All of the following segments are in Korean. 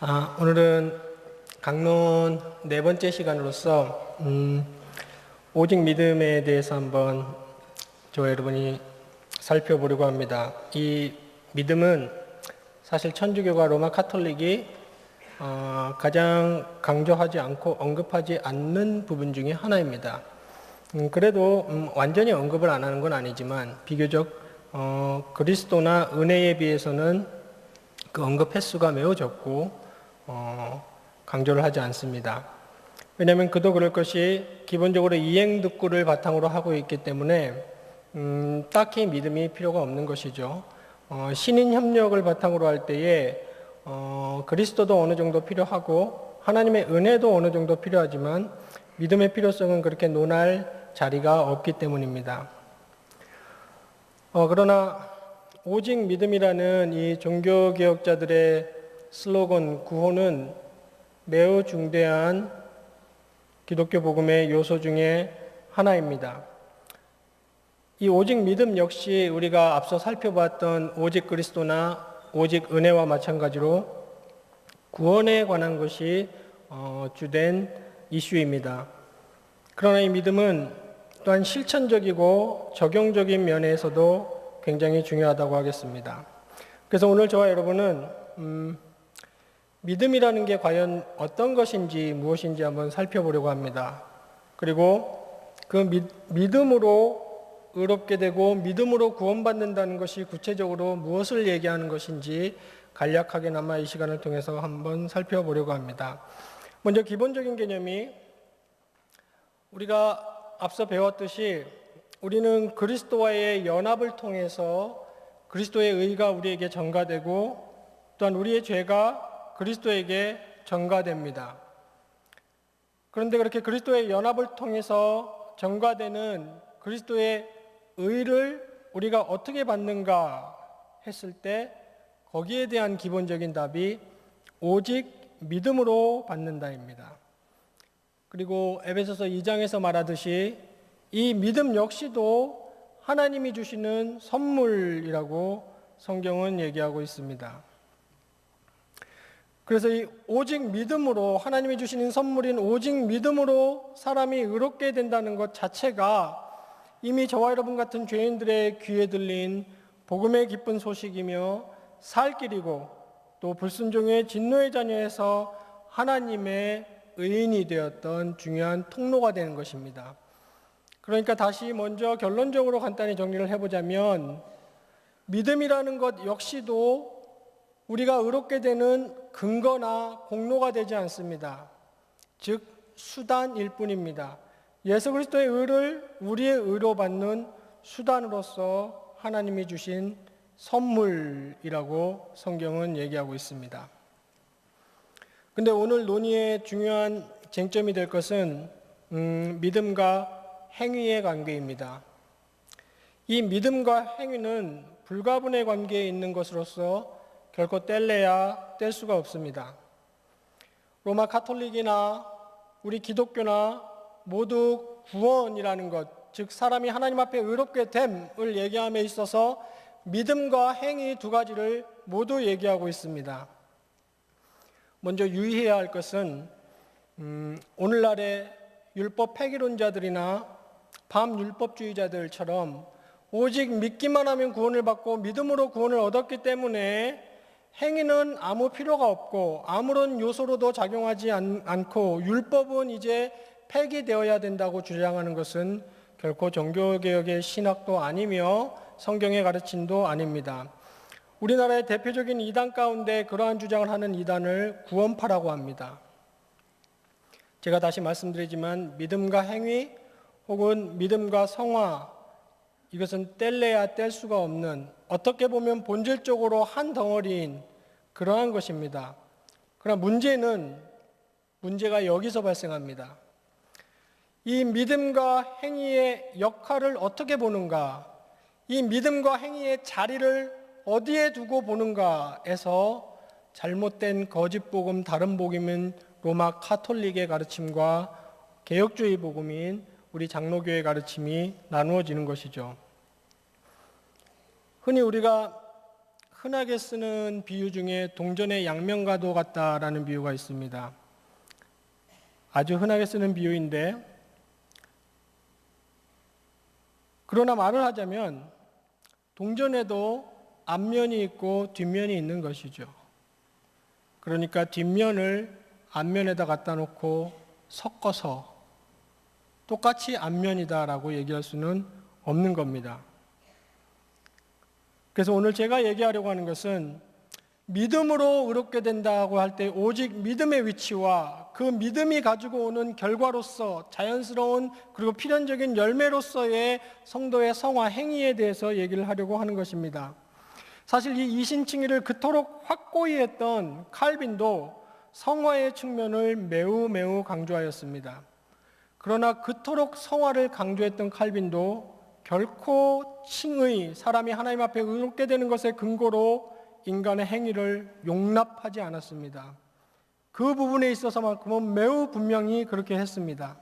오늘은 강론 네 번째 시간으로서 오직 믿음에 대해서 한번 저와 여러분이 살펴보려고 합니다. 이 믿음은 사실 천주교가 로마 카톨릭이 가장 강조하지 않고 언급하지 않는 부분 중에 하나입니다. 그래도 완전히 언급을 안 하는 건 아니지만 비교적 그리스도나 은혜에 비해서는 그 언급 횟수가 매우 적고 강조를 하지 않습니다. 왜냐하면 그도 그럴 것이 기본적으로 이행득구를 바탕으로 하고 있기 때문에 딱히 믿음이 필요가 없는 것이죠. 신인 협력을 바탕으로 할 때에 그리스도도 어느 정도 필요하고 하나님의 은혜도 어느 정도 필요하지만 믿음의 필요성은 그렇게 논할 자리가 없기 때문입니다. 그러나 오직 믿음이라는 이 종교개혁자들의 슬로건 구호는 매우 중대한 기독교 복음의 요소 중에 하나입니다. 이 오직 믿음 역시 우리가 앞서 살펴봤던 오직 그리스도나 오직 은혜와 마찬가지로 구원에 관한 것이 주된 이슈입니다. 그러나 이 믿음은 또한 실천적이고 적용적인 면에서도 굉장히 중요하다고 하겠습니다. 그래서 오늘 저와 여러분은 믿음이라는 게 과연 어떤 것인지 무엇인지 한번 살펴보려고 합니다. 그리고 그 믿음으로 의롭게 되고 믿음으로 구원받는다는 것이 구체적으로 무엇을 얘기하는 것인지 간략하게나마 이 시간을 통해서 한번 살펴보려고 합니다. 먼저 기본적인 개념이 우리가 앞서 배웠듯이 우리는 그리스도와의 연합을 통해서 그리스도의 의가 우리에게 전가되고 또한 우리의 죄가 그리스도에게 전가됩니다. 그런데 그렇게 그리스도의 연합을 통해서 전가되는 그리스도의 의를 우리가 어떻게 받는가 했을 때 거기에 대한 기본적인 답이 오직 믿음으로 받는다입니다. 그리고 에베소서 2장에서 말하듯이 이 믿음 역시도 하나님이 주시는 선물이라고 성경은 얘기하고 있습니다. 그래서 이 오직 믿음으로 하나님이 주시는 선물인 오직 믿음으로 사람이 의롭게 된다는 것 자체가 이미 저와 여러분 같은 죄인들의 귀에 들린 복음의 기쁜 소식이며 살 길이고 또 불순종의 진노의 자녀에서 하나님의 의인이 되었던 중요한 통로가 되는 것입니다. 그러니까 다시 먼저 결론적으로 간단히 정리를 해보자면 믿음이라는 것 역시도 우리가 의롭게 되는 근거나 공로가 되지 않습니다. 즉 수단일 뿐입니다. 예수 그리스도의 의를 우리의 의로 받는 수단으로서 하나님이 주신 선물이라고 성경은 얘기하고 있습니다. 근데 오늘 논의의 중요한 쟁점이 될 것은 믿음과 행위의 관계입니다. 이 믿음과 행위는 불가분의 관계에 있는 것으로서 결코 뗄래야 뗄 수가 없습니다. 로마 카톨릭이나 우리 기독교나 모두 구원이라는 것, 즉 사람이 하나님 앞에 의롭게 됨을 얘기함에 있어서 믿음과 행위 두 가지를 모두 얘기하고 있습니다. 먼저 유의해야 할 것은 오늘날의 율법 폐기론자들이나 반율법주의자들처럼 오직 믿기만 하면 구원을 받고 믿음으로 구원을 얻었기 때문에 행위는 아무 필요가 없고 아무런 요소로도 작용하지 않고 율법은 이제 폐기되어야 된다고 주장하는 것은 결코 종교개혁의 신학도 아니며 성경의 가르침도 아닙니다. 우리나라의 대표적인 이단 가운데 그러한 주장을 하는 이단을 구원파라고 합니다. 제가 다시 말씀드리지만 믿음과 행위 혹은 믿음과 성화, 이것은 뗄래야 뗄 수가 없는, 어떻게 보면 본질적으로 한 덩어리인 그러한 것입니다. 그러나 문제가 여기서 발생합니다. 이 믿음과 행위의 역할을 어떻게 보는가, 이 믿음과 행위의 자리를 어디에 두고 보는가에서 잘못된 거짓 복음, 다른 복음인 로마 카톨릭의 가르침과 개혁주의 복음인 우리 장로교의 가르침이 나누어지는 것이죠. 흔히 우리가 흔하게 쓰는 비유 중에 동전의 양면과도 같다라는 비유가 있습니다. 아주 흔하게 쓰는 비유인데, 그러나 말을 하자면 동전에도 앞면이 있고 뒷면이 있는 것이죠. 그러니까 뒷면을 앞면에다 갖다 놓고 섞어서 똑같이 앞면이다라고 얘기할 수는 없는 겁니다. 그래서 오늘 제가 얘기하려고 하는 것은 믿음으로 의롭게 된다고 할 때 오직 믿음의 위치와 그 믿음이 가지고 오는 결과로서 자연스러운 그리고 필연적인 열매로서의 성도의 성화 행위에 대해서 얘기를 하려고 하는 것입니다. 사실 이 이신칭의를 그토록 확고히 했던 칼빈도 성화의 측면을 매우 강조하였습니다. 그러나 그토록 성화를 강조했던 칼빈도 결코 칭의, 사람이 하나님 앞에 의롭게 되는 것의 근거로 인간의 행위를 용납하지 않았습니다. 그 부분에 있어서만큼은 매우 분명히 그렇게 했습니다.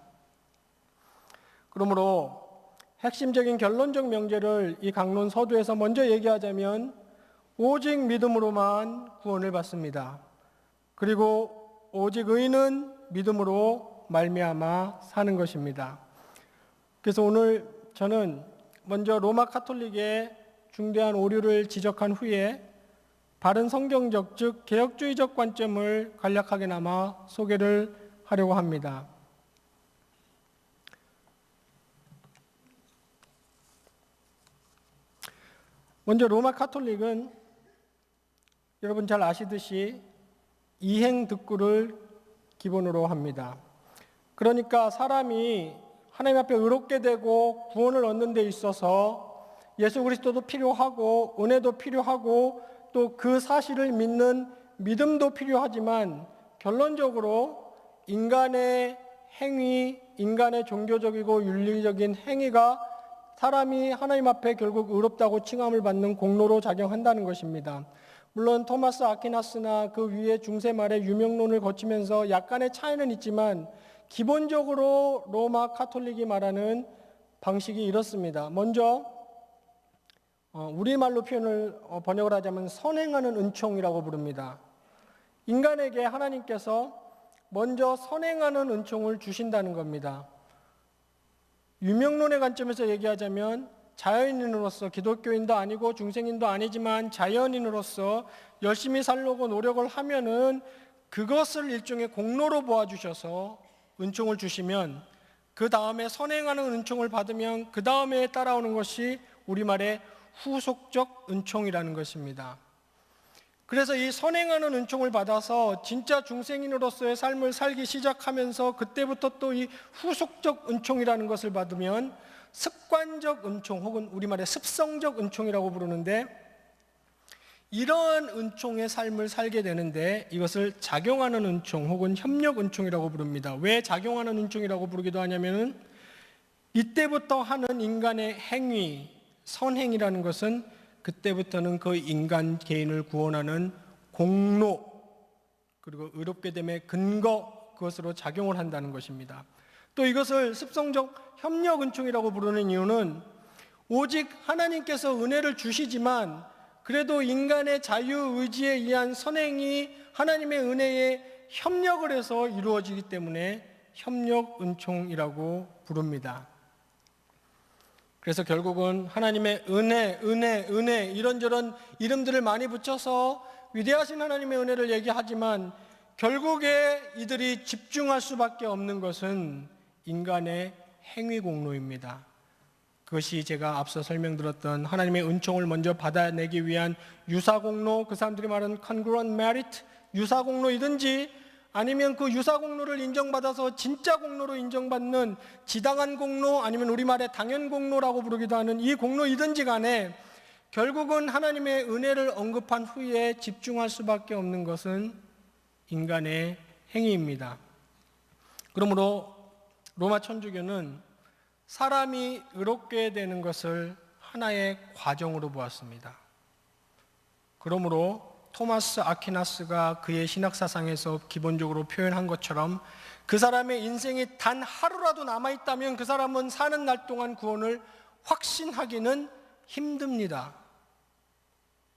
그러므로 핵심적인 결론적 명제를 이 강론 서두에서 먼저 얘기하자면 오직 믿음으로만 구원을 받습니다. 그리고 오직 의인은 믿음으로 말미암아 사는 것입니다. 그래서 오늘 저는 먼저 로마 카톨릭의 중대한 오류를 지적한 후에 바른 성경적, 즉 개혁주의적 관점을 간략하게나마 소개를 하려고 합니다. 먼저 로마 카톨릭은 여러분 잘 아시듯이 이행득구를 기본으로 합니다. 그러니까 사람이 하나님 앞에 의롭게 되고 구원을 얻는 데 있어서 예수 그리스도도 필요하고 은혜도 필요하고 또 그 사실을 믿는 믿음도 필요하지만 결론적으로 인간의 행위, 인간의 종교적이고 윤리적인 행위가 사람이 하나님 앞에 결국 의롭다고 칭함을 받는 공로로 작용한다는 것입니다. 물론 토마스 아퀴나스나 그 위에 중세 말의 유명론을 거치면서 약간의 차이는 있지만 기본적으로 로마 카톨릭이 말하는 방식이 이렇습니다. 먼저 우리말로 번역을 하자면 선행하는 은총이라고 부릅니다. 인간에게 하나님께서 먼저 선행하는 은총을 주신다는 겁니다. 유명론의 관점에서 얘기하자면 자연인으로서 기독교인도 아니고 중생인도 아니지만 자연인으로서 열심히 살려고 노력을 하면은 그것을 일종의 공로로 보아주셔서 은총을 주시면 그 다음에 선행하는 은총을 받으면 그 다음에 따라오는 것이 우리말의 후속적 은총이라는 것입니다. 그래서 이 선행하는 은총을 받아서 진짜 중생인으로서의 삶을 살기 시작하면서 그때부터 또 이 후속적 은총이라는 것을 받으면 습관적 은총 혹은 우리말의 습성적 은총이라고 부르는데 이러한 은총의 삶을 살게 되는데 이것을 작용하는 은총 혹은 협력 은총이라고 부릅니다. 왜 작용하는 은총이라고 부르기도 하냐면은 이때부터 하는 인간의 행위, 선행이라는 것은 그때부터는 그 인간 개인을 구원하는 공로 그리고 의롭게 됨의 근거 그것으로 작용을 한다는 것입니다. 또 이것을 습성적 협력 은총이라고 부르는 이유는 오직 하나님께서 은혜를 주시지만 그래도 인간의 자유의지에 의한 선행이 하나님의 은혜에 협력을 해서 이루어지기 때문에 협력 은총이라고 부릅니다. 그래서 결국은 하나님의 은혜 이런저런 이름들을 많이 붙여서 위대하신 하나님의 은혜를 얘기하지만 결국에 이들이 집중할 수밖에 없는 것은 인간의 행위 공로입니다. 그것이 제가 앞서 설명드렸던 하나님의 은총을 먼저 받아내기 위한 유사 공로, 그 사람들이 말하는 congruent merit, 유사 공로이든지 아니면 그 유사 공로를 인정받아서 진짜 공로로 인정받는 지당한 공로 아니면 우리말의 당연 공로라고 부르기도 하는 이 공로이든지 간에 결국은 하나님의 은혜를 언급한 후에 집중할 수밖에 없는 것은 인간의 행위입니다. 그러므로 로마 천주교는 사람이 의롭게 되는 것을 하나의 과정으로 보았습니다. 그러므로 토마스 아퀴나스가 그의 신학사상에서 기본적으로 표현한 것처럼 그 사람의 인생이 단 하루라도 남아있다면 그 사람은 사는 날 동안 구원을 확신하기는 힘듭니다.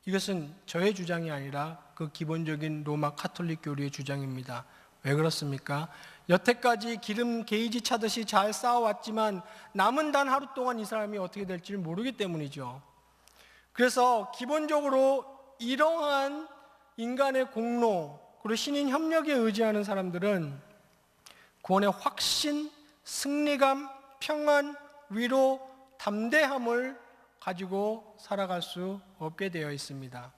이것은 저의 주장이 아니라 그 기본적인 로마 카톨릭 교리의 주장입니다. 왜 그렇습니까? 여태까지 기름 게이지 차듯이 잘 쌓아왔지만 남은 단 하루 동안 이 사람이 어떻게 될지를 모르기 때문이죠. 그래서 기본적으로 이러한 인간의 공로 그리고 신인 협력에 의지하는 사람들은 구원의 확신, 승리감, 평안, 위로, 담대함을 가지고 살아갈 수 없게 되어 있습니다.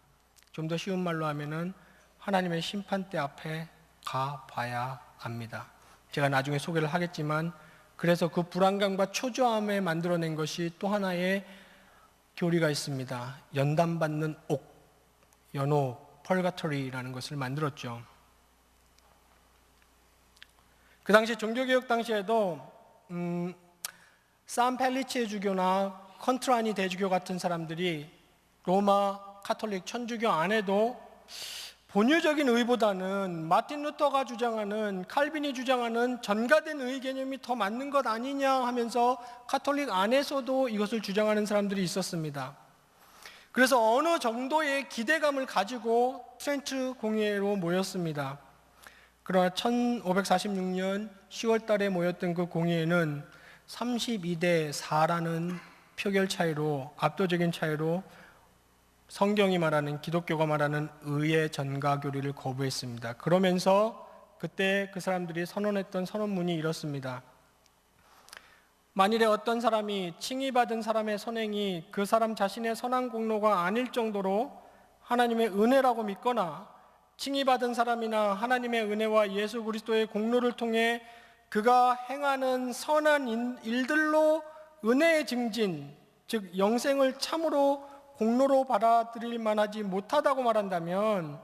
좀 더 쉬운 말로 하면은 하나님의 심판대 앞에 가봐야 합니다. 제가 나중에 소개를 하겠지만 그래서 그 불안감과 초조함에 만들어낸 것이 또 하나의 교리가 있습니다. 연단받는 옥, 연옥, 펄가토리라는 것을 만들었죠. 그 당시 종교개혁 당시에도 산 펠리치에 주교나 컨트라니 대주교 같은 사람들이 로마 카톨릭 천주교 안에도 본유적인 의보다는 마틴 루터가 주장하는, 칼빈이 주장하는 전가된 의 개념이 더 맞는 것 아니냐 하면서 카톨릭 안에서도 이것을 주장하는 사람들이 있었습니다. 그래서 어느 정도의 기대감을 가지고 트렌트 공의회로 모였습니다. 그러나 1546년 10월 달에 모였던 그 공의회는 32대 4라는 표결 차이로, 압도적인 차이로 성경이 말하는, 기독교가 말하는 의의 전가 교리를 거부했습니다. 그러면서 그때 그 사람들이 선언했던 선언문이 이렇습니다. 만일에 어떤 사람이 칭의받은 사람의 선행이 그 사람 자신의 선한 공로가 아닐 정도로 하나님의 은혜라고 믿거나 칭의받은 사람이나 하나님의 은혜와 예수 그리스도의 공로를 통해 그가 행하는 선한 일들로 은혜의 증진, 즉 영생을 참으로 공로로 받아들일 만하지 못하다고 말한다면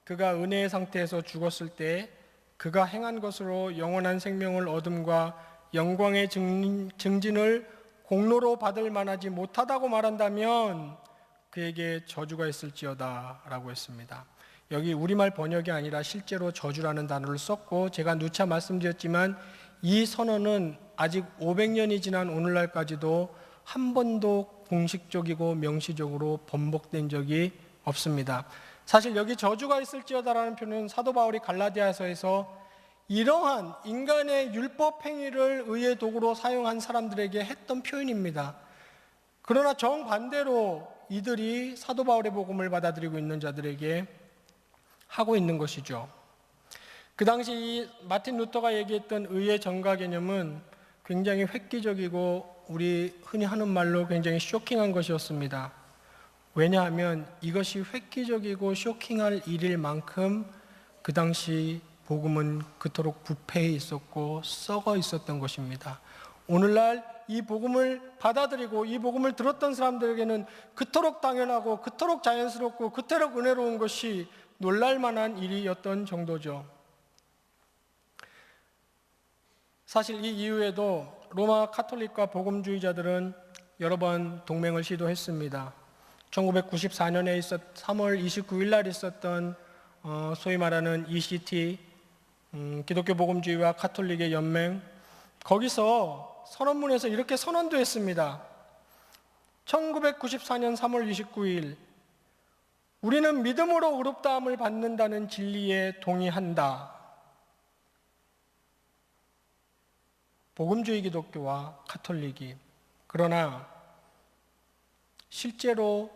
그가 은혜의 상태에서 죽었을 때 그가 행한 것으로 영원한 생명을 얻음과 영광의 증진을 공로로 받을 만하지 못하다고 말한다면 그에게 저주가 있을지어다 라고 했습니다. 여기 우리말 번역이 아니라 실제로 저주라는 단어를 썼고 제가 누차 말씀드렸지만 이 선언은 아직 500년이 지난 오늘날까지도 한 번도 공식적이고 명시적으로 번복된 적이 없습니다. 사실 여기 저주가 있을지어다라는 표현은 사도 바울이 갈라디아서에서 이러한 인간의 율법 행위를 의의 도구로 사용한 사람들에게 했던 표현입니다. 그러나 정반대로 이들이 사도 바울의 복음을 받아들이고 있는 자들에게 하고 있는 것이죠. 그 당시 이 마틴 루터가 얘기했던 의의 전가 개념은 굉장히 획기적이고 우리 흔히 하는 말로 굉장히 쇼킹한 것이었습니다. 왜냐하면 이것이 획기적이고 쇼킹할 일일 만큼 그 당시 복음은 그토록 부패해 있었고 썩어 있었던 것입니다. 오늘날 이 복음을 받아들이고 이 복음을 들었던 사람들에게는 그토록 당연하고 그토록 자연스럽고 그토록 은혜로운 것이 놀랄만한 일이었던 정도죠. 사실 이 이후에도 로마 카톨릭과 복음주의자들은 여러 번 동맹을 시도했습니다. 1994년에 3월 29일 날 있었던 소위 말하는 ECT, 기독교 복음주의와 카톨릭의 연맹, 거기서 선언문에서 이렇게 선언도 했습니다. 1994년 3월 29일 우리는 믿음으로 의롭다함을 받는다는 진리에 동의한다. 복음주의 기독교와 카톨릭이. 그러나 실제로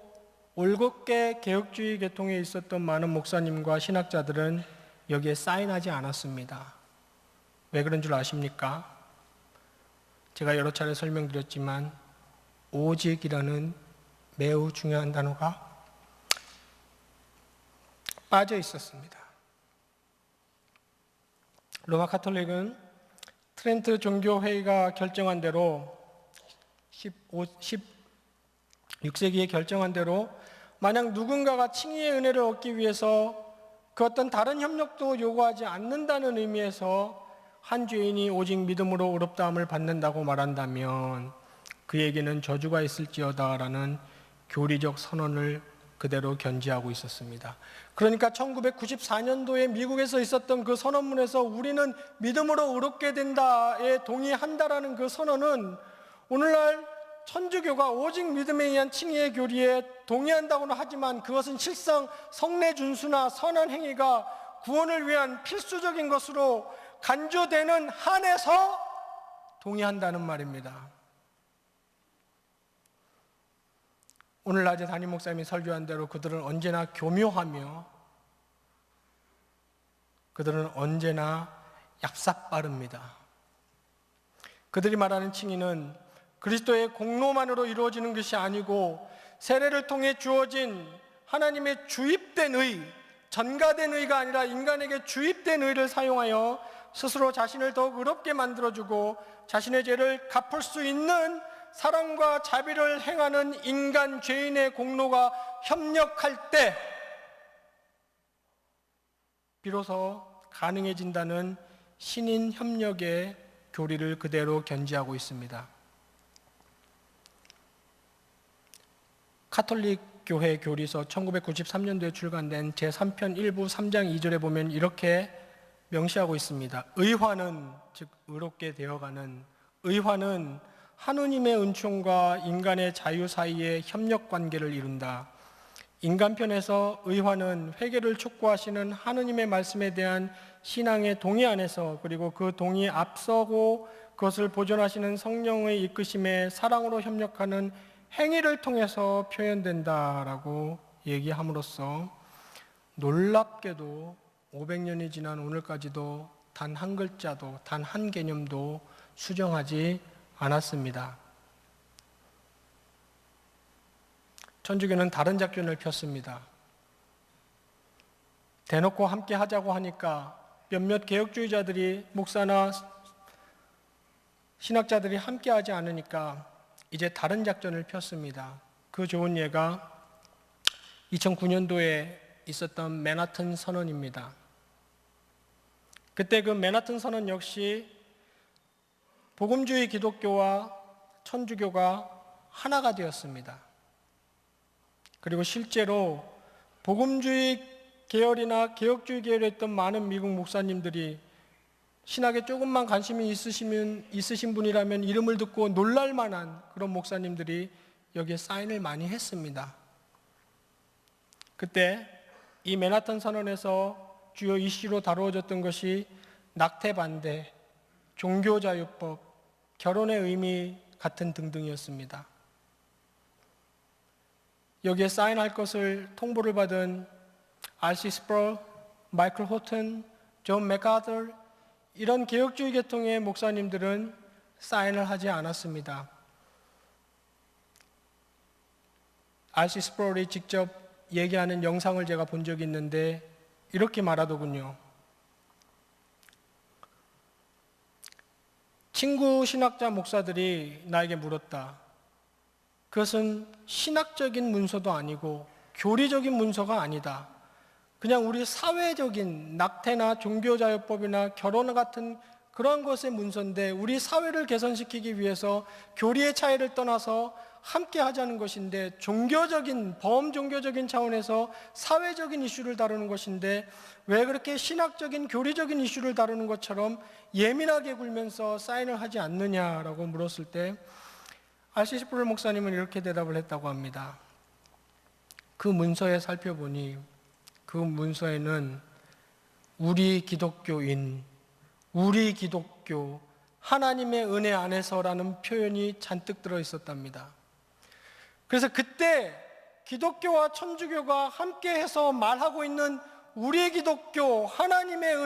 올곧게 개혁주의 계통에 있었던 많은 목사님과 신학자들은 여기에 사인하지 않았습니다. 왜 그런 줄 아십니까? 제가 여러 차례 설명드렸지만 오직이라는 매우 중요한 단어가 빠져 있었습니다. 로마 카톨릭은 트렌트 종교회의가 결정한 대로 16세기에 결정한 대로 만약 누군가가 칭의의 은혜를 얻기 위해서 그 어떤 다른 협력도 요구하지 않는다는 의미에서 한 죄인이 오직 믿음으로 의롭다함을 받는다고 말한다면 그에게는 저주가 있을지어다라는 교리적 선언을 그대로 견지하고 있었습니다. 그러니까 1994년도에 미국에서 있었던 그 선언문에서 우리는 믿음으로 의롭게 된다에 동의한다라는 그 선언은 오늘날 천주교가 오직 믿음에 의한 칭의의 교리에 동의한다고는 하지만 그것은 실상 성례 준수나 선한 행위가 구원을 위한 필수적인 것으로 간주되는 한에서 동의한다는 말입니다. 오늘 낮에 담임 목사님이 설교한 대로 그들은 언제나 교묘하며 그들은 언제나 얍삽빠릅니다. 그들이 말하는 칭의는 그리스도의 공로만으로 이루어지는 것이 아니고 세례를 통해 주어진 하나님의 주입된 의, 전가된 의가 아니라 인간에게 주입된 의를 사용하여 스스로 자신을 더욱 의롭게 만들어주고 자신의 죄를 갚을 수 있는 사랑과 자비를 행하는 인간 죄인의 공로가 협력할 때 비로소 가능해진다는 신인 협력의 교리를 그대로 견지하고 있습니다. 카톨릭 교회 교리서 1993년도에 출간된 제3편 1부 3장 2절에 보면 이렇게 명시하고 있습니다. 의화는, 즉 의롭게 되어가는 의화는 하느님의 은총과 인간의 자유 사이의 협력 관계를 이룬다. 인간편에서 의화는 회개를 촉구하시는 하느님의 말씀에 대한 신앙의 동의 안에서 그리고 그 동의에 앞서고 그것을 보존하시는 성령의 이끄심에 사랑으로 협력하는 행위를 통해서 표현된다라고 얘기함으로써 놀랍게도 500년이 지난 오늘까지도 단 한 글자도 단 한 개념도 수정하지 않았습니다. 천주교는 다른 작전을 폈습니다. 대놓고 함께 하자고 하니까 몇몇 개혁주의자들이 목사나 신학자들이 함께 하지 않으니까 이제 다른 작전을 폈습니다. 그 좋은 예가 2009년도에 있었던 맨하튼 선언입니다. 그때 그 맨하튼 선언 역시 복음주의 기독교와 천주교가 하나가 되었습니다. 그리고 실제로 복음주의 계열이나 개혁주의 계열에 있던 많은 미국 목사님들이 신학에 조금만 관심이 있으신 분이라면 이름을 듣고 놀랄 만한 그런 목사님들이 여기에 사인을 많이 했습니다. 그때 이 맨하탄 선언에서 주요 이슈로 다루어졌던 것이 낙태 반대, 종교자유법, 결혼의 의미 같은 등등이었습니다. 여기에 사인할 것을 통보를 받은 R.C. 스프롤, 마이클 호튼, 존 맥아더 이런 개혁주의 계통의 목사님들은 사인을 하지 않았습니다. R.C. 스프롤이 직접 얘기하는 영상을 제가 본 적이 있는데 이렇게 말하더군요. 친구 신학자 목사들이 나에게 물었다. 그것은 신학적인 문서도 아니고 교리적인 문서가 아니다. 그냥 우리 사회적인 낙태나 종교자유법이나 결혼 같은 그런 것의 문서인데 우리 사회를 개선시키기 위해서 교리의 차이를 떠나서 함께 하자는 것인데 종교적인, 범종교적인 차원에서 사회적인 이슈를 다루는 것인데 왜 그렇게 신학적인, 교리적인 이슈를 다루는 것처럼 예민하게 굴면서 사인을 하지 않느냐라고 물었을 때 R.C. 스프롤 목사님은 이렇게 대답을 했다고 합니다. 그 문서에 살펴보니 그 문서에는 우리 기독교인, 우리 기독교, 하나님의 은혜 안에서라는 표현이 잔뜩 들어 있었답니다. 그래서 그때 기독교와 천주교가 함께해서 말하고 있는 우리 기독교, 하나님의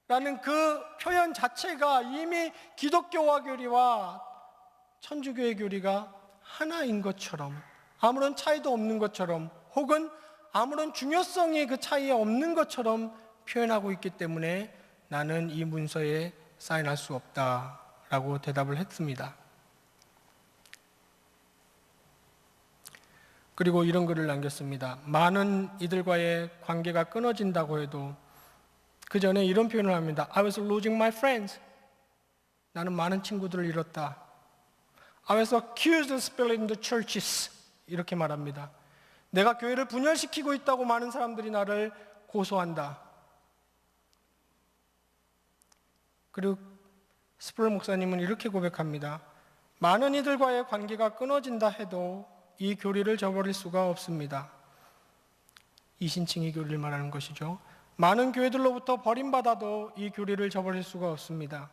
은혜라는 그 표현 자체가 이미 기독교와 교리와 천주교의 교리가 하나인 것처럼 아무런 차이도 없는 것처럼 혹은 아무런 중요성이 그 차이에 없는 것처럼 표현하고 있기 때문에 나는 이 문서에 사인할 수 없다라고 대답을 했습니다. 그리고 이런 글을 남겼습니다. 많은 이들과의 관계가 끊어진다고 해도 그 전에 이런 표현을 합니다. I was losing my friends. 나는 많은 친구들을 잃었다. I was accused of splitting the churches. 이렇게 말합니다. 내가 교회를 분열시키고 있다고 많은 사람들이 나를 고소한다. 그리고 스프롤 목사님은 이렇게 고백합니다. 많은 이들과의 관계가 끊어진다 해도 이 교리를 저버릴 수가 없습니다. 이신칭의 교리를 말하는 것이죠. 많은 교회들로부터 버림받아도 이 교리를 저버릴 수가 없습니다.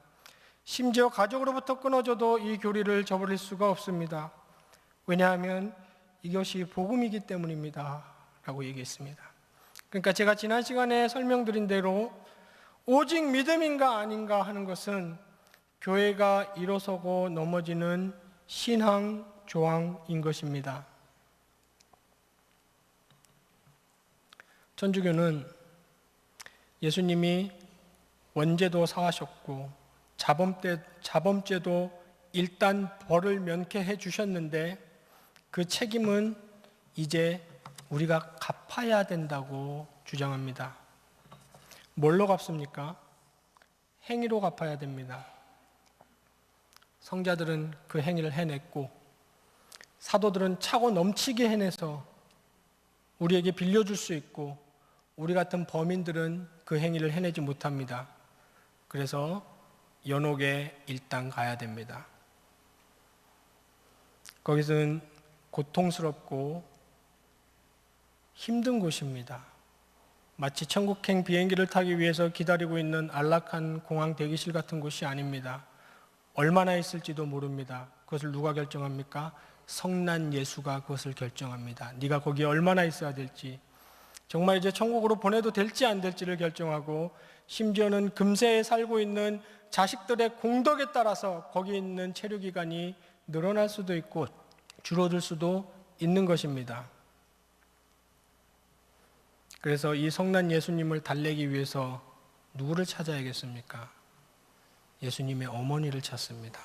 심지어 가족으로부터 끊어져도 이 교리를 저버릴 수가 없습니다. 왜냐하면 이것이 복음이기 때문입니다 라고 얘기했습니다. 그러니까 제가 지난 시간에 설명드린 대로 오직 믿음인가 아닌가 하는 것은 교회가 일어서고 넘어지는 신앙 조항인 것입니다. 천주교는 예수님이 원죄도 사하셨고 자범죄도 일단 벌을 면케해 주셨는데 그 책임은 이제 우리가 갚아야 된다고 주장합니다. 뭘로 갚습니까? 행위로 갚아야 됩니다. 성자들은 그 행위를 해냈고 사도들은 차고 넘치게 해내서 우리에게 빌려줄 수 있고 우리 같은 범인들은 그 행위를 해내지 못합니다. 그래서 연옥에 일단 가야 됩니다. 거기서는 고통스럽고 힘든 곳입니다. 마치 천국행 비행기를 타기 위해서 기다리고 있는 안락한 공항 대기실 같은 곳이 아닙니다. 얼마나 있을지도 모릅니다. 그것을 누가 결정합니까? 성난 예수가 그것을 결정합니다. 네가 거기에 얼마나 있어야 될지, 정말 이제 천국으로 보내도 될지 안 될지를 결정하고, 심지어는 금세에 살고 있는 자식들의 공덕에 따라서 거기 있는 체류기간이 늘어날 수도 있고 줄어들 수도 있는 것입니다. 그래서 이 성난 예수님을 달래기 위해서 누구를 찾아야겠습니까? 예수님의 어머니를 찾습니다.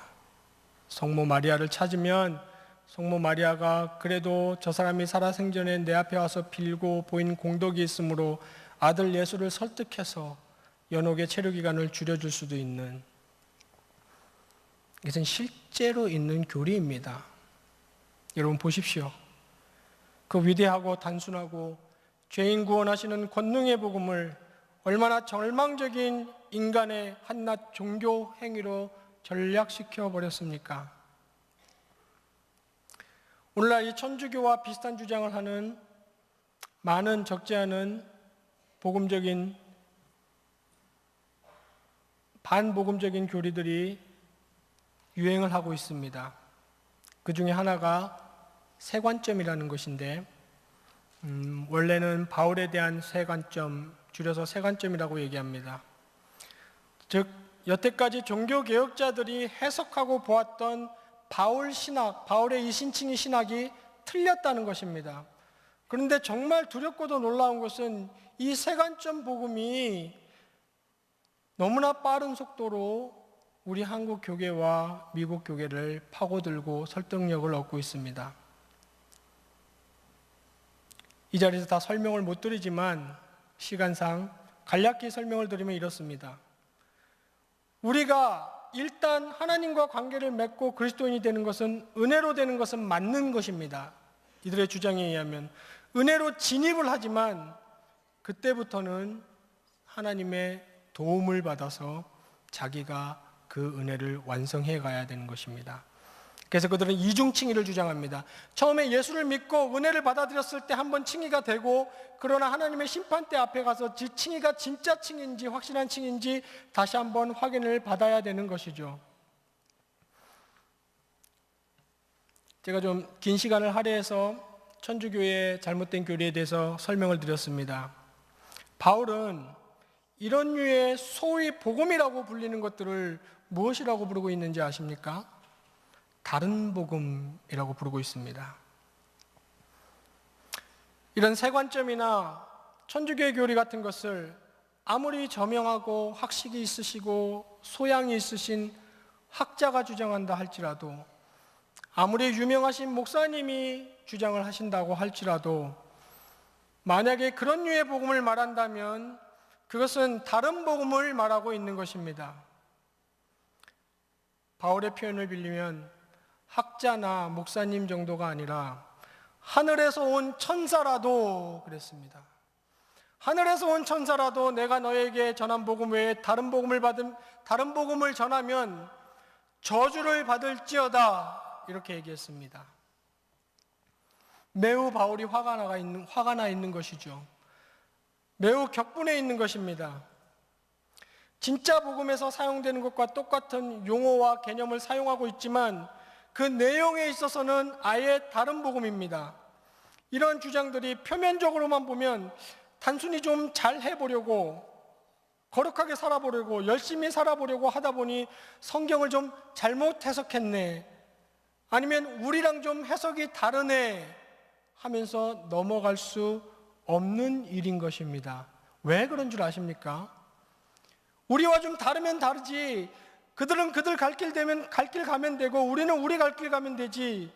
성모 마리아를 찾으면 성모 마리아가 그래도 저 사람이 살아생전에 내 앞에 와서 빌고 보인 공덕이 있으므로 아들 예수를 설득해서 연옥의 체류기간을 줄여줄 수도 있는, 이것은 실제로 있는 교리입니다. 여러분 보십시오. 그 위대하고 단순하고 죄인 구원하시는 권능의 복음을 얼마나 절망적인 인간의 한낱 종교 행위로 전략시켜 버렸습니까? 오늘날 이 천주교와 비슷한 주장을 하는 많은 적지 않은 반복음적인 교리들이 유행을 하고 있습니다. 그 중에 하나가 세관점이라는 것인데, 원래는 바울에 대한 세관점, 줄여서 세관점이라고 얘기합니다. 즉, 여태까지 종교개혁자들이 해석하고 보았던 바울 신학, 바울의 이 신칭의 신학이 틀렸다는 것입니다. 그런데 정말 두렵고도 놀라운 것은 이 세관점 복음이 너무나 빠른 속도로 우리 한국 교계와 미국 교계를 파고들고 설득력을 얻고 있습니다. 이 자리에서 다 설명을 못 드리지만 시간상 간략히 설명을 드리면 이렇습니다. 우리가 일단 하나님과 관계를 맺고 그리스도인이 되는 것은, 은혜로 되는 것은 맞는 것입니다. 이들의 주장에 의하면 은혜로 진입을 하지만 그때부터는 하나님의 도움을 받아서 자기가 그 은혜를 완성해 가야 되는 것입니다. 그래서 그들은 이중칭의를 주장합니다. 처음에 예수를 믿고 은혜를 받아들였을 때 한번 칭의가 되고, 그러나 하나님의 심판대 앞에 가서 그 칭의가 진짜 칭의인지 확실한 칭의인지 다시 한번 확인을 받아야 되는 것이죠. 제가 좀 긴 시간을 할애해서 천주교의 잘못된 교리에 대해서 설명을 드렸습니다. 바울은 이런 류의 소위 복음이라고 불리는 것들을 무엇이라고 부르고 있는지 아십니까? 다른 복음이라고 부르고 있습니다. 이런 세관점이나 천주교의 교리 같은 것을 아무리 저명하고 학식이 있으시고 소양이 있으신 학자가 주장한다 할지라도, 아무리 유명하신 목사님이 주장을 하신다고 할지라도, 만약에 그런 류의 복음을 말한다면 그것은 다른 복음을 말하고 있는 것입니다. 바울의 표현을 빌리면 학자나 목사님 정도가 아니라 하늘에서 온 천사라도 그랬습니다. 하늘에서 온 천사라도 내가 너에게 전한 복음 외에 다른 복음을 전하면 저주를 받을지어다 이렇게 얘기했습니다. 매우 바울이 화가 나 있는 것이죠. 매우 격분해 있는 것입니다. 진짜 복음에서 사용되는 것과 똑같은 용어와 개념을 사용하고 있지만 그 내용에 있어서는 아예 다른 복음입니다. 이런 주장들이 표면적으로만 보면 단순히 좀 잘 해보려고, 거룩하게 살아보려고, 열심히 살아보려고 하다 보니 성경을 좀 잘못 해석했네, 아니면 우리랑 좀 해석이 다르네 하면서 넘어갈 수 없는 일인 것입니다. 왜 그런 줄 아십니까? 우리와 좀 다르면 다르지, 그들은 그들 갈 길 되면 갈 길 가면 되고 우리는 우리 갈 길 가면 되지,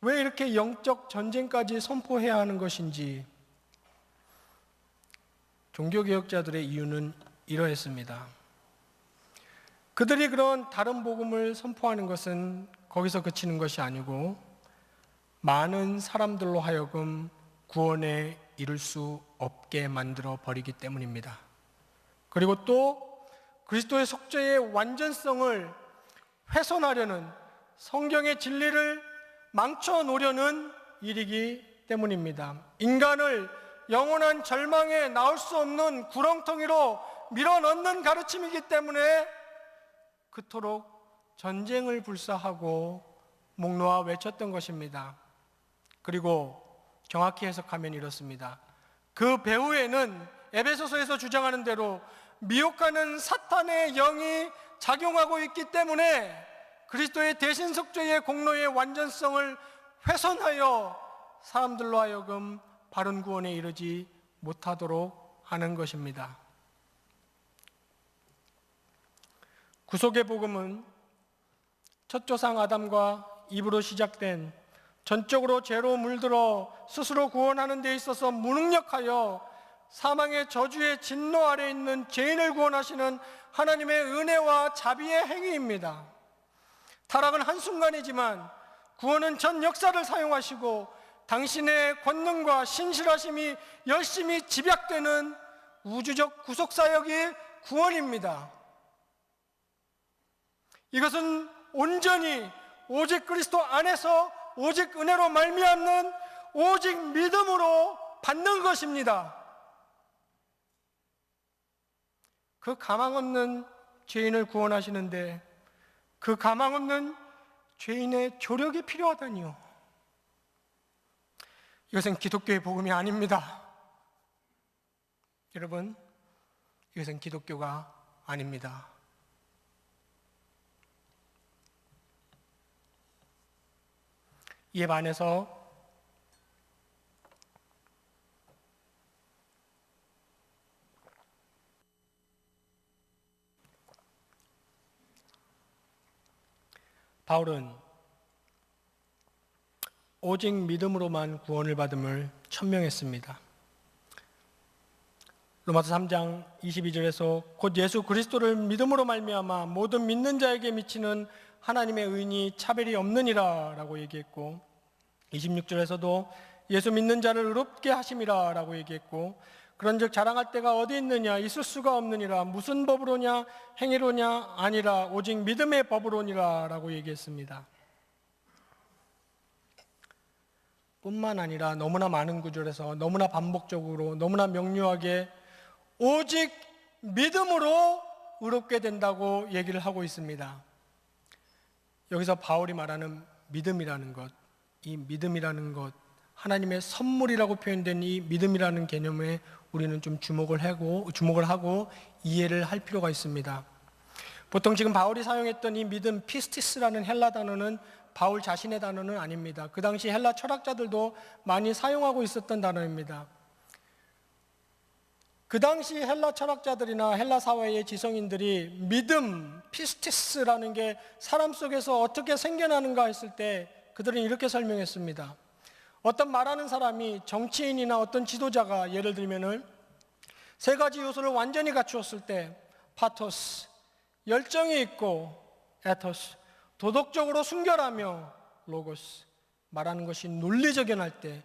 왜 이렇게 영적 전쟁까지 선포해야 하는 것인지. 종교개혁자들의 이유는 이러했습니다. 그들이 그런 다른 복음을 선포하는 것은 거기서 그치는 것이 아니고 많은 사람들로 하여금 구원에 이를 수 없게 만들어 버리기 때문입니다. 그리고 또 그리스도의 속죄의 완전성을 훼손하려는, 성경의 진리를 망쳐놓으려는 일이기 때문입니다. 인간을 영원한 절망에 나올 수 없는 구렁텅이로 밀어넣는 가르침이기 때문에 그토록 전쟁을 불사하고 목 놓아 외쳤던 것입니다. 그리고 정확히 해석하면 이렇습니다. 그 배후에는 에베소서에서 주장하는 대로 미혹하는 사탄의 영이 작용하고 있기 때문에 그리스도의 대신 속죄의 공로의 완전성을 훼손하여 사람들로 하여금 바른 구원에 이르지 못하도록 하는 것입니다. 구속의 복음은 첫 조상 아담과 이브로 시작된, 전적으로 죄로 물들어 스스로 구원하는 데 있어서 무능력하여 사망의 저주의 진노 아래 있는 죄인을 구원하시는 하나님의 은혜와 자비의 행위입니다. 타락은 한순간이지만 구원은 전 역사를 사용하시고 당신의 권능과 신실하심이 열심히 집약되는 우주적 구속사역이 구원입니다. 이것은 온전히 오직 그리스도 안에서 오직 은혜로 말미암는 오직 믿음으로 받는 것입니다. 그 가망 없는 죄인을 구원하시는데 그 가망 없는 죄인의 조력이 필요하다니요. 이것은 기독교의 복음이 아닙니다. 여러분, 이것은 기독교가 아닙니다. 이에 반해서 바울은 오직 믿음으로만 구원을 받음을 천명했습니다. 로마서 3장 22절에서 곧 예수 그리스도를 믿음으로 말미암아 모든 믿는 자에게 미치는 하나님의 의인이 차별이 없느니라 라고 얘기했고, 26절에서도 예수 믿는 자를 의롭게 하심이라 라고 얘기했고, 그런즉 자랑할 데가 어디 있느냐, 있을 수가 없느니라, 무슨 법으로냐, 행위로냐, 아니라 오직 믿음의 법으로니라 라고 얘기했습니다. 뿐만 아니라 너무나 많은 구절에서 너무나 반복적으로 너무나 명료하게 오직 믿음으로 의롭게 된다고 얘기를 하고 있습니다. 여기서 바울이 말하는 믿음이라는 것, 이 믿음이라는 것, 하나님의 선물이라고 표현된 이 믿음이라는 개념에 우리는 좀 주목을 하고 이해를 할 필요가 있습니다. 보통 지금 바울이 사용했던 이 믿음, 피스티스라는 헬라 단어는 바울 자신의 단어는 아닙니다. 그 당시 헬라 철학자들도 많이 사용하고 있었던 단어입니다. 그 당시 헬라 철학자들이나 헬라 사회의 지성인들이 믿음, 피스티스라는 게 사람 속에서 어떻게 생겨나는가 했을 때 그들은 이렇게 설명했습니다. 어떤 말하는 사람이, 정치인이나 어떤 지도자가 예를 들면은 세 가지 요소를 완전히 갖추었을 때, 파토스, 열정이 있고, 에토스, 도덕적으로 순결하며, 로고스, 말하는 것이 논리적연할 때,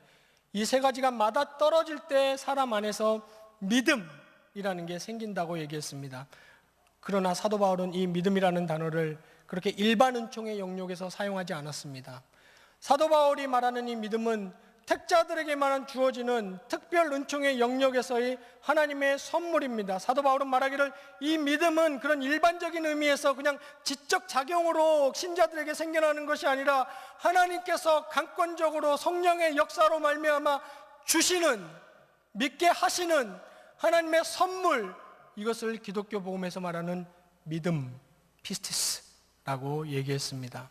이 세 가지가 맞아떨어질 때 사람 안에서 믿음이라는 게 생긴다고 얘기했습니다. 그러나 사도 바울은 이 믿음이라는 단어를 그렇게 일반 은총의 영역에서 사용하지 않았습니다. 사도 바울이 말하는 이 믿음은 택자들에게만 주어지는 특별 은총의 영역에서의 하나님의 선물입니다. 사도 바울은 말하기를 이 믿음은 그런 일반적인 의미에서 그냥 지적 작용으로 신자들에게 생겨나는 것이 아니라 하나님께서 강권적으로 성령의 역사로 말미암아 주시는, 믿게 하시는 하나님의 선물, 이것을 기독교 복음에서 말하는 믿음, 피스티스라고 얘기했습니다.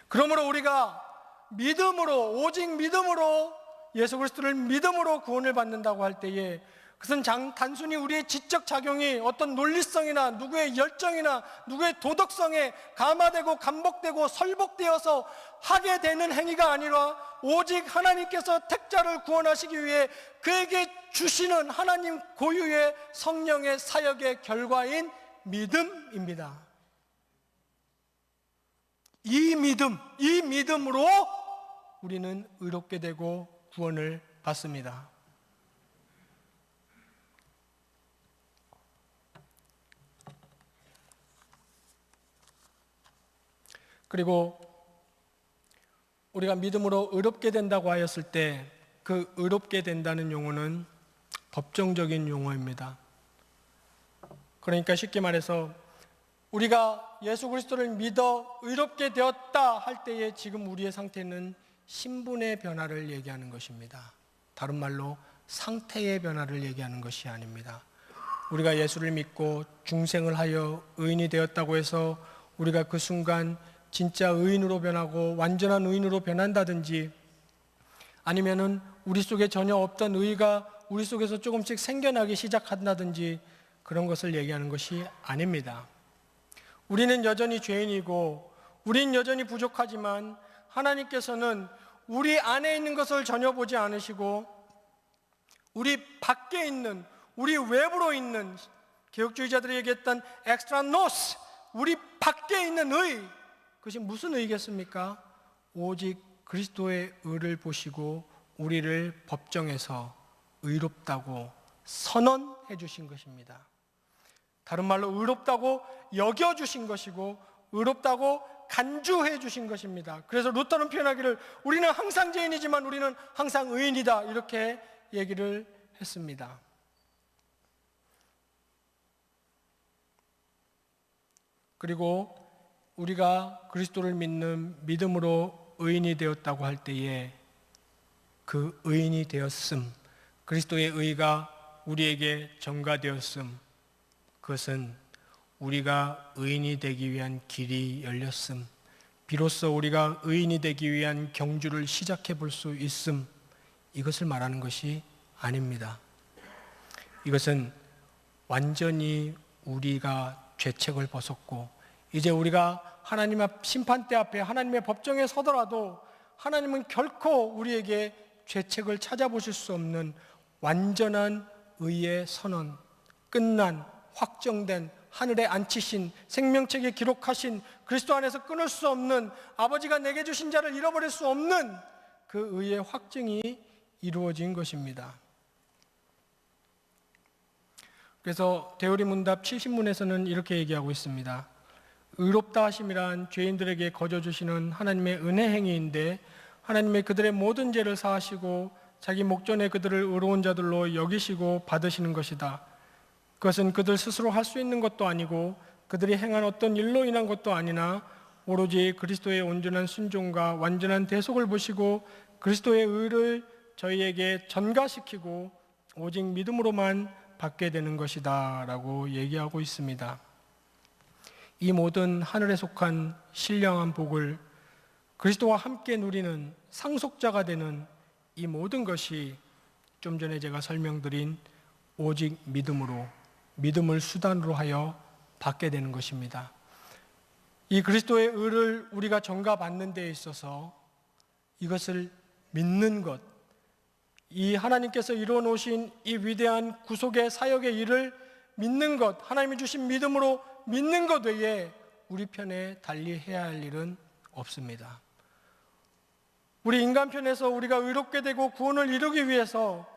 그러므로 우리가 믿음으로, 오직 믿음으로, 예수 그리스도를 믿음으로 구원을 받는다고 할 때에 그것은 단순히 우리의 지적 작용이 어떤 논리성이나 누구의 열정이나 누구의 도덕성에 감화되고 감복되고 설복되어서 하게 되는 행위가 아니라 오직 하나님께서 택자를 구원하시기 위해 그에게 주시는 하나님 고유의 성령의 사역의 결과인 믿음입니다. 이 믿음으로 우리는 의롭게 되고 구원을 받습니다. 그리고 우리가 믿음으로 의롭게 된다고 하였을 때 그 의롭게 된다는 용어는 법정적인 용어입니다. 그러니까 쉽게 말해서 우리가 예수 그리스도를 믿어 의롭게 되었다 할 때에 지금 우리의 상태는 신분의 변화를 얘기하는 것입니다. 다른 말로 상태의 변화를 얘기하는 것이 아닙니다. 우리가 예수를 믿고 중생을 하여 의인이 되었다고 해서 우리가 그 순간 진짜 의인으로 변하고 완전한 의인으로 변한다든지 아니면은 우리 속에 전혀 없던 의가 우리 속에서 조금씩 생겨나기 시작한다든지 그런 것을 얘기하는 것이 아닙니다. 우리는 여전히 죄인이고 우린 여전히 부족하지만 하나님께서는 우리 안에 있는 것을 전혀 보지 않으시고 우리 밖에 있는, 우리 외부로 있는, 개혁주의자들이 얘기했던 엑스트라노스, 우리 밖에 있는 의, 그것이 무슨 의겠습니까? 오직 그리스도의 의를 보시고 우리를 법정에서 의롭다고 선언해 주신 것입니다. 다른 말로 의롭다고 여겨주신 것이고 의롭다고 간주해 주신 것입니다. 그래서 루터는 표현하기를 우리는 항상 죄인이지만 우리는 항상 의인이다, 이렇게 얘기를 했습니다. 그리고 우리가 그리스도를 믿는 믿음으로 의인이 되었다고 할 때에 그 의인이 되었음, 그리스도의 의가 우리에게 전가되었음, 그것은 우리가 의인이 되기 위한 길이 열렸음, 비로소 우리가 의인이 되기 위한 경주를 시작해 볼 수 있음, 이것을 말하는 것이 아닙니다. 이것은 완전히 우리가 죄책을 벗었고 이제 우리가 하나님 앞 심판대 앞에 하나님의 법정에 서더라도 하나님은 결코 우리에게 죄책을 찾아보실 수 없는 완전한 의의 선언, 끝난 확정된 하늘에 앉히신 생명책에 기록하신 그리스도 안에서 끊을 수 없는 아버지가 내게 주신 자를 잃어버릴 수 없는 그 의의 확증이 이루어진 것입니다. 그래서 대우리 문답 70문에서는 이렇게 얘기하고 있습니다. 의롭다 하심이란 죄인들에게 거저 주시는 하나님의 은혜 행위인데 하나님의 그들의 모든 죄를 사하시고 자기 목전에 그들을 의로운 자들로 여기시고 받으시는 것이다. 그것은 그들 스스로 할 수 있는 것도 아니고 그들이 행한 어떤 일로 인한 것도 아니나 오로지 그리스도의 온전한 순종과 완전한 대속을 보시고 그리스도의 의를 저희에게 전가시키고 오직 믿음으로만 받게 되는 것이다 라고 얘기하고 있습니다. 이 모든 하늘에 속한 신령한 복을 그리스도와 함께 누리는 상속자가 되는 이 모든 것이 좀 전에 제가 설명드린 오직 믿음으로, 믿음을 수단으로 하여 받게 되는 것입니다. 이 그리스도의 의를 우리가 전가받는 데에 있어서 이것을 믿는 것, 이 하나님께서 이루어 놓으신 이 위대한 구속의 사역의 일을 믿는 것, 하나님이 주신 믿음으로 믿는 것 외에 우리 편에 달리 해야 할 일은 없습니다. 우리 인간 편에서 우리가 의롭게 되고 구원을 이루기 위해서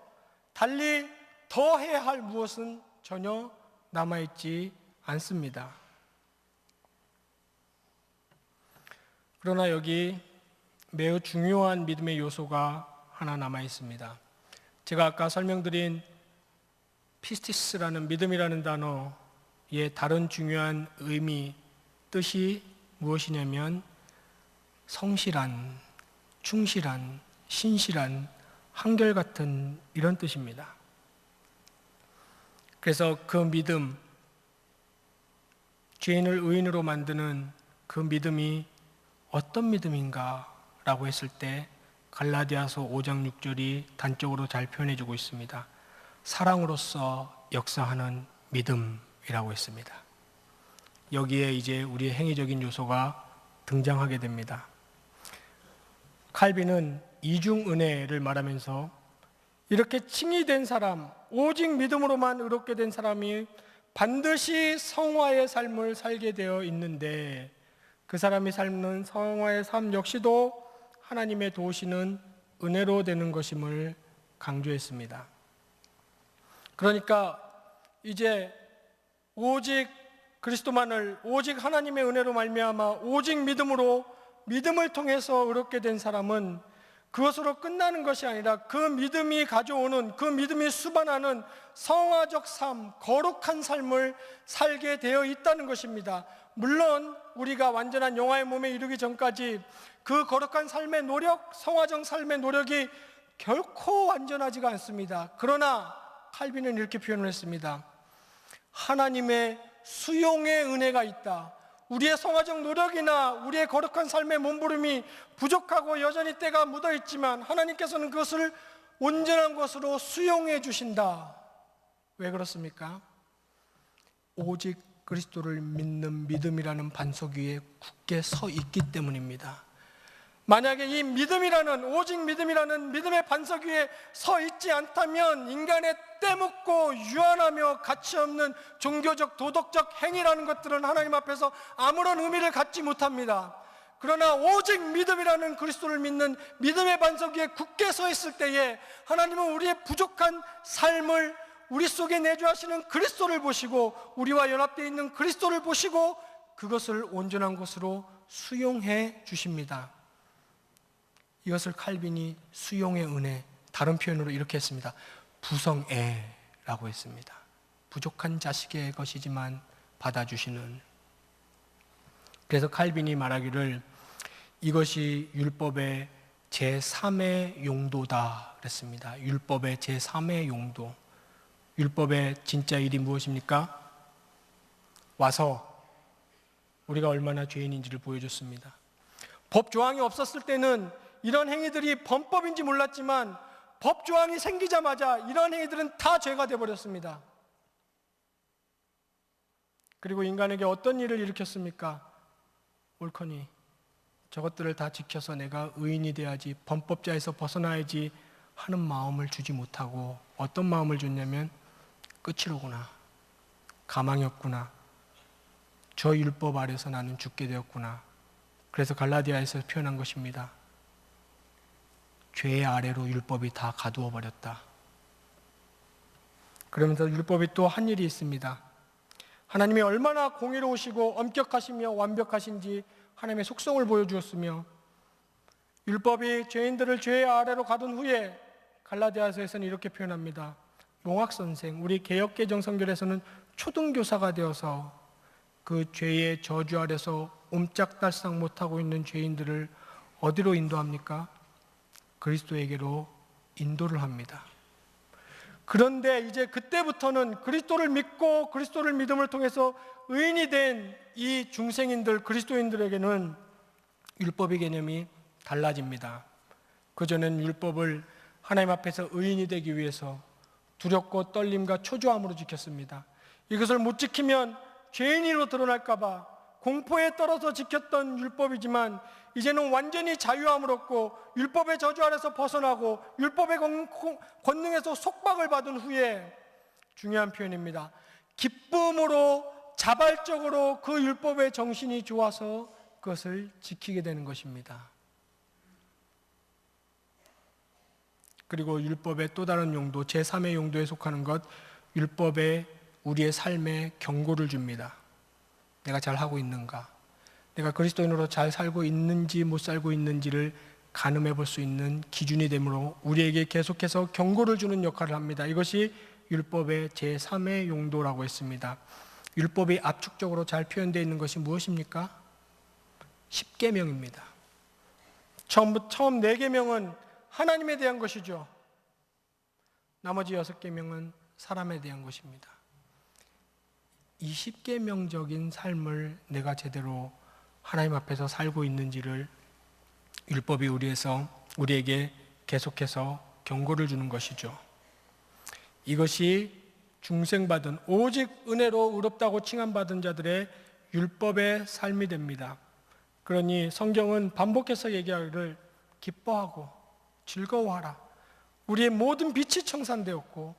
달리 더 해야 할 무엇은 전혀 남아있지 않습니다. 그러나 여기 매우 중요한 믿음의 요소가 하나 남아 있습니다. 제가 아까 설명드린 피스티스라는 믿음이라는 단어의 다른 중요한 의미, 뜻이 무엇이냐면 성실한, 충실한, 신실한, 한결같은 이런 뜻입니다. 그래서 그 믿음, 죄인을 의인으로 만드는 그 믿음이 어떤 믿음인가 라고 했을 때 갈라디아서 5장 6절이 단적으로 잘 표현해주고 있습니다. 사랑으로서 역사하는 믿음이라고 했습니다. 여기에 이제 우리의 행위적인 요소가 등장하게 됩니다. 칼빈은 이중은혜를 말하면서 이렇게 칭의된 사람, 오직 믿음으로만 의롭게 된 사람이 반드시 성화의 삶을 살게 되어 있는데 그 사람이 삶는 성화의 삶 역시도 하나님의 도우시는 은혜로 되는 것임을 강조했습니다. 그러니까 이제 오직 그리스도만을 오직 하나님의 은혜로 말미암아 오직 믿음으로 믿음을 통해서 의롭게 된 사람은 그것으로 끝나는 것이 아니라 그 믿음이 가져오는 그 믿음이 수반하는 성화적 삶, 거룩한 삶을 살게 되어 있다는 것입니다. 물론 우리가 완전한 영화의 몸에 이르기 전까지 그 거룩한 삶의 노력, 성화적 삶의 노력이 결코 완전하지가 않습니다. 그러나 칼빈은 이렇게 표현을 했습니다. 하나님의 수용의 은혜가 있다. 우리의 성화적 노력이나 우리의 거룩한 삶의 몸부림이 부족하고 여전히 때가 묻어있지만 하나님께서는 그것을 온전한 것으로 수용해 주신다. 왜 그렇습니까? 오직 그리스도를 믿는 믿음이라는 반석 위에 굳게 서 있기 때문입니다. 만약에 이 믿음이라는 오직 믿음이라는 믿음의 반석 위에 서 있지 않다면 인간의 때묻고 유한하며 가치없는 종교적 도덕적 행위라는 것들은 하나님 앞에서 아무런 의미를 갖지 못합니다. 그러나 오직 믿음이라는 그리스도를 믿는 믿음의 반석 위에 굳게 서 있을 때에 하나님은 우리의 부족한 삶을 우리 속에 내주하시는 그리스도를 보시고 우리와 연합되어 있는 그리스도를 보시고 그것을 온전한 것으로 수용해 주십니다. 이것을 칼빈이 수용의 은혜, 다른 표현으로 이렇게 했습니다. 부성애라고 했습니다. 부족한 자식의 것이지만 받아주시는. 그래서 칼빈이 말하기를 이것이 율법의 제3의 용도다 그랬습니다. 율법의 제3의 용도. 율법의 진짜 일이 무엇입니까? 와서 우리가 얼마나 죄인인지를 보여줬습니다. 법 조항이 없었을 때는 이런 행위들이 범법인지 몰랐지만 법 조항이 생기자마자 이런 행위들은 다 죄가 되어버렸습니다. 그리고 인간에게 어떤 일을 일으켰습니까? 옳거니 저것들을 다 지켜서 내가 의인이 돼야지, 범법자에서 벗어나야지 하는 마음을 주지 못하고 어떤 마음을 줬냐면 끝이로구나, 가망이 없구나, 저 율법 아래서 나는 죽게 되었구나. 그래서 갈라디아에서 표현한 것입니다. 죄의 아래로 율법이 다 가두어 버렸다. 그러면서 율법이 또 한 일이 있습니다. 하나님이 얼마나 공의로우시고 엄격하시며 완벽하신지 하나님의 속성을 보여주었으며 율법이 죄인들을 죄의 아래로 가둔 후에 갈라디아서에서는 이렇게 표현합니다. 용학선생, 우리 개역개정 성결에서는 초등교사가 되어서 그 죄의 저주 아래서 옴짝달싹 못하고 있는 죄인들을 어디로 인도합니까? 그리스도에게로 인도를 합니다. 그런데 이제 그때부터는 그리스도를 믿고 그리스도를 믿음을 통해서 의인이 된 이 중생인들, 그리스도인들에게는 율법의 개념이 달라집니다. 그전엔 율법을 하나님 앞에서 의인이 되기 위해서 두렵고 떨림과 초조함으로 지켰습니다. 이것을 못 지키면 죄인으로 드러날까 봐 공포에 떨어서 지켰던 율법이지만 이제는 완전히 자유함을 얻고 율법의 저주 아래서 벗어나고 율법의 권능에서 속박을 받은 후에 중요한 표현입니다. 기쁨으로 자발적으로 그 율법의 정신이 좋아서 그것을 지키게 되는 것입니다. 그리고 율법의 또 다른 용도, 제3의 용도에 속하는 것, 율법의 우리의 삶에 경고를 줍니다. 내가 잘하고 있는가? 내가 그리스도인으로 잘 살고 있는지 못 살고 있는지를 가늠해 볼 수 있는 기준이 되므로 우리에게 계속해서 경고를 주는 역할을 합니다. 이것이 율법의 제3의 용도라고 했습니다. 율법이 압축적으로 잘 표현되어 있는 것이 무엇입니까? 10계명입니다. 처음 4계명은 하나님에 대한 것이죠. 나머지 6계명은 사람에 대한 것입니다. 이 10계명적인 삶을 내가 제대로 하나님 앞에서 살고 있는지를 율법이 우리에게 계속해서 경고를 주는 것이죠. 이것이 중생받은 오직 은혜로 의롭다고 칭함받은 자들의 율법의 삶이 됩니다. 그러니 성경은 반복해서 얘기하기를 기뻐하고 즐거워하라. 우리의 모든 빛이 청산되었고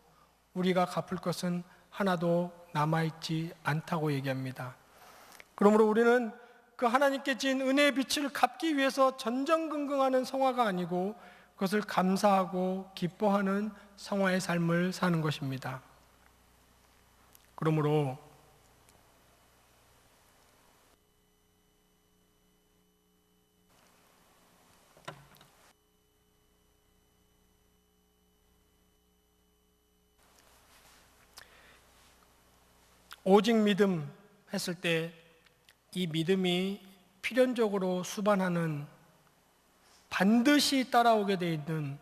우리가 갚을 것은 하나도 남아있지 않다고 얘기합니다. 그러므로 우리는 그 하나님께 진 은혜의 빛을 갚기 위해서 전전긍긍하는 성화가 아니고 그것을 감사하고 기뻐하는 성화의 삶을 사는 것입니다. 그러므로 오직 믿음 했을 때 이 믿음이 필연적으로 수반하는 반드시 따라오게 돼 있는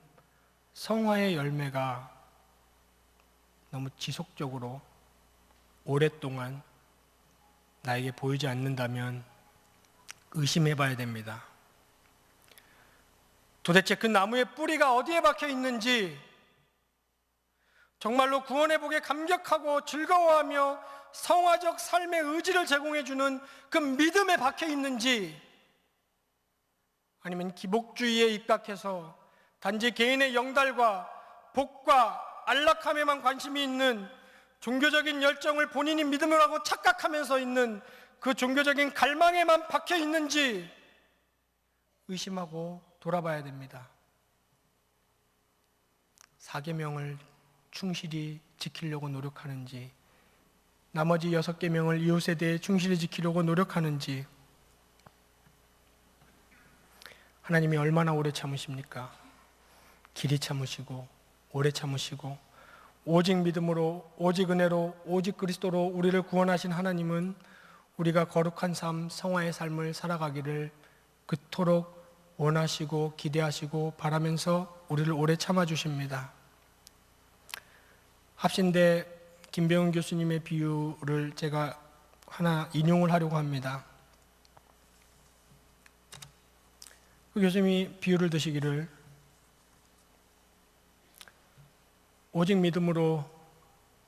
성화의 열매가 너무 지속적으로 오랫동안 나에게 보이지 않는다면 의심해 봐야 됩니다. 도대체 그 나무의 뿌리가 어디에 박혀 있는지, 정말로 구원의 복에 감격하고 즐거워하며 성화적 삶의 의지를 제공해주는 그 믿음에 박혀 있는지, 아니면 기복주의에 입각해서 단지 개인의 영달과 복과 안락함에만 관심이 있는 종교적인 열정을 본인이 믿음이라고 착각하면서 있는 그 종교적인 갈망에만 박혀 있는지 의심하고 돌아봐야 됩니다. 4계명을 충실히 지키려고 노력하는지, 나머지 6계명을 이웃에 대해 충실히 지키려고 노력하는지, 하나님이 얼마나 오래 참으십니까? 길이 참으시고 오래 참으시고 오직 믿음으로, 오직 은혜로, 오직 그리스도로 우리를 구원하신 하나님은 우리가 거룩한 삶, 성화의 삶을 살아가기를 그토록 원하시고 기대하시고 바라면서 우리를 오래 참아주십니다. 합신대 김배운 교수님의 비유를 제가 하나 인용을 하려고 합니다. 그 교수님이 비유를 드시기를, 오직 믿음으로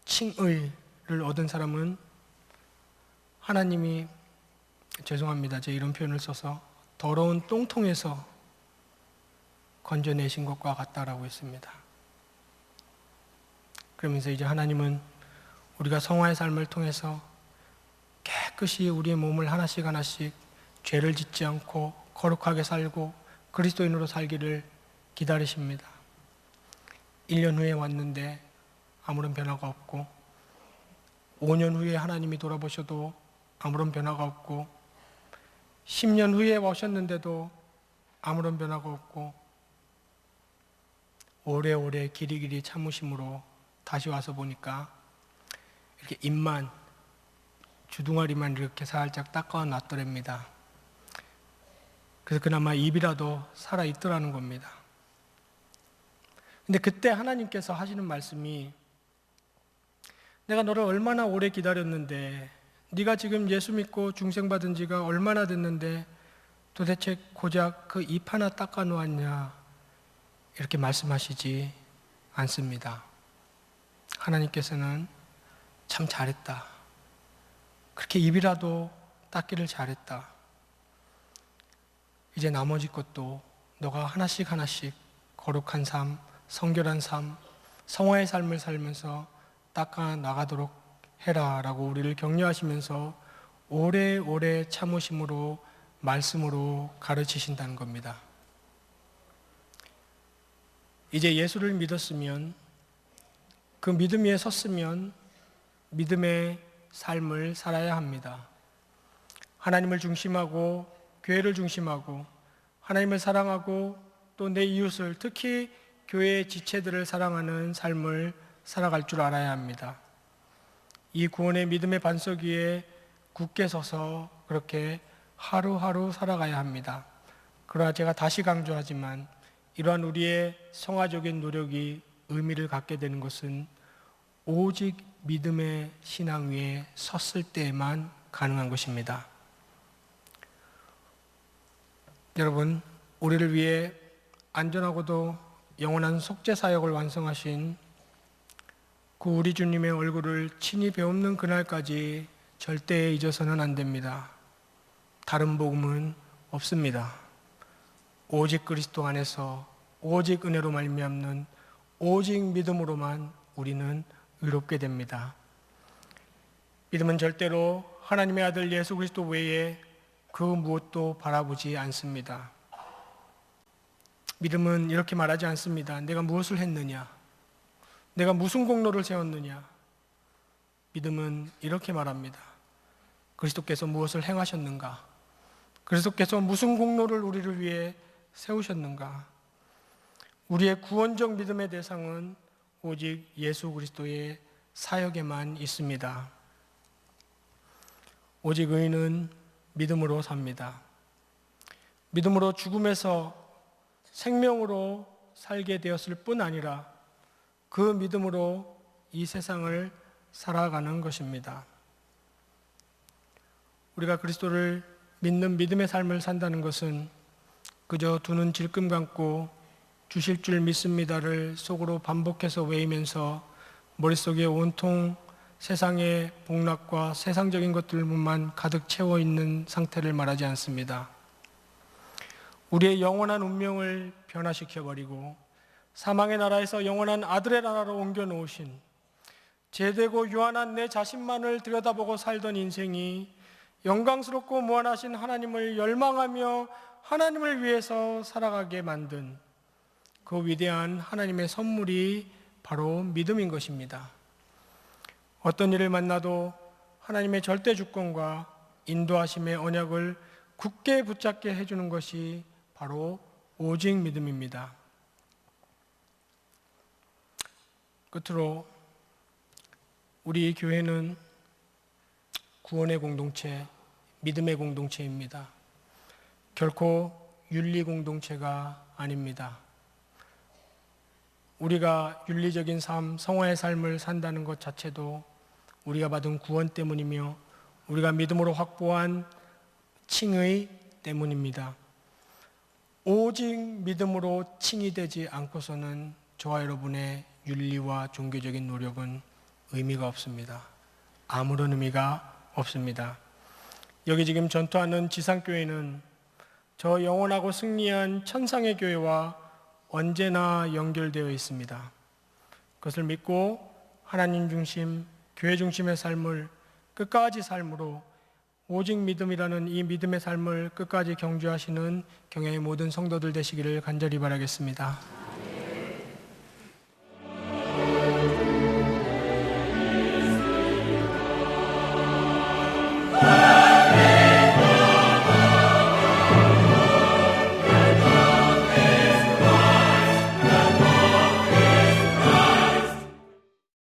칭의를 얻은 사람은 하나님이, 죄송합니다, 제 이런 표현을 써서, 더러운 똥통에서 건져내신 것과 같다라고 했습니다. 그러면서 이제 하나님은 우리가 성화의 삶을 통해서 깨끗이 우리의 몸을 하나씩 하나씩 죄를 짓지 않고 거룩하게 살고 그리스도인으로 살기를 기다리십니다. 1년 후에 왔는데 아무런 변화가 없고, 5년 후에 하나님이 돌아보셔도 아무런 변화가 없고, 10년 후에 오셨는데도 아무런 변화가 없고, 오래오래 길이길이 참으심으로 다시 와서 보니까 이렇게 입만, 주둥아리만 이렇게 살짝 닦아 놨더랍니다. 그래서 그나마 입이라도 살아있더라는 겁니다. 근데 그때 하나님께서 하시는 말씀이, 내가 너를 얼마나 오래 기다렸는데, 네가 지금 예수 믿고 중생받은 지가 얼마나 됐는데 도대체 고작 그 입 하나 닦아 놓았냐, 이렇게 말씀하시지 않습니다. 하나님께서는 참 잘했다, 그렇게 입이라도 닦기를 잘했다, 이제 나머지 것도 너가 하나씩 하나씩 거룩한 삶, 성결한 삶, 성화의 삶을 살면서 닦아 나가도록 해라 라고 우리를 격려하시면서 오래오래 참으심으로, 말씀으로 가르치신다는 겁니다. 이제 예수를 믿었으면, 그 믿음 위에 섰으면 믿음의 삶을 살아야 합니다. 하나님을 중심하고 교회를 중심하고 하나님을 사랑하고 또 내 이웃을, 특히 교회의 지체들을 사랑하는 삶을 살아갈 줄 알아야 합니다. 이 구원의 믿음의 반석 위에 굳게 서서 그렇게 하루하루 살아가야 합니다. 그러나 제가 다시 강조하지만 이러한 우리의 성화적인 노력이 의미를 갖게 되는 것은 오직 믿음의 신앙 위에 섰을 때에만 가능한 것입니다. 여러분, 우리를 위해 안전하고도 영원한 속죄 사역을 완성하신 그 우리 주님의 얼굴을 친히 배우는 그날까지 절대 잊어서는 안 됩니다. 다른 복음은 없습니다. 오직 그리스도 안에서 오직 은혜로 말미암는 오직 믿음으로만 우리는 의롭게 됩니다. 믿음은 절대로 하나님의 아들 예수 그리스도 외에 그 무엇도 바라보지 않습니다. 믿음은 이렇게 말하지 않습니다. 내가 무엇을 했느냐? 내가 무슨 공로를 세웠느냐? 믿음은 이렇게 말합니다. 그리스도께서 무엇을 행하셨는가? 그리스도께서 무슨 공로를 우리를 위해 세우셨는가? 우리의 구원적 믿음의 대상은 오직 예수 그리스도의 사역에만 있습니다. 오직 의인은 믿음으로 삽니다. 믿음으로 죽음에서 생명으로 살게 되었을 뿐 아니라 그 믿음으로 이 세상을 살아가는 것입니다. 우리가 그리스도를 믿는 믿음의 삶을 산다는 것은 그저 두 눈 질끔 감고 주실 줄 믿습니다를 속으로 반복해서 외우면서 머릿속에 온통 세상의 복락과 세상적인 것들만 가득 채워 있는 상태를 말하지 않습니다. 우리의 영원한 운명을 변화시켜버리고 사망의 나라에서 영원한 아들의 나라로 옮겨놓으신 제되고 유한한 내 자신만을 들여다보고 살던 인생이 영광스럽고 무한하신 하나님을 열망하며 하나님을 위해서 살아가게 만든 그 위대한 하나님의 선물이 바로 믿음인 것입니다. 어떤 일을 만나도 하나님의 절대 주권과 인도하심의 언약을 굳게 붙잡게 해주는 것이 바로 오직 믿음입니다. 끝으로 우리 교회는 구원의 공동체, 믿음의 공동체입니다. 결코 윤리 공동체가 아닙니다. 우리가 윤리적인 삶, 성화의 삶을 산다는 것 자체도 우리가 받은 구원 때문이며 우리가 믿음으로 확보한 칭의 때문입니다. 오직 믿음으로 칭이 되지 않고서는 저와 여러분의 윤리와 종교적인 노력은 의미가 없습니다. 아무런 의미가 없습니다. 여기 지금 전투하는 지상교회는 저 영원하고 승리한 천상의 교회와 언제나 연결되어 있습니다. 그것을 믿고 하나님 중심, 교회 중심의 삶을 끝까지 삶으로 오직 믿음이라는 이 믿음의 삶을 끝까지 경주하시는 경야의 모든 성도들 되시기를 간절히 바라겠습니다.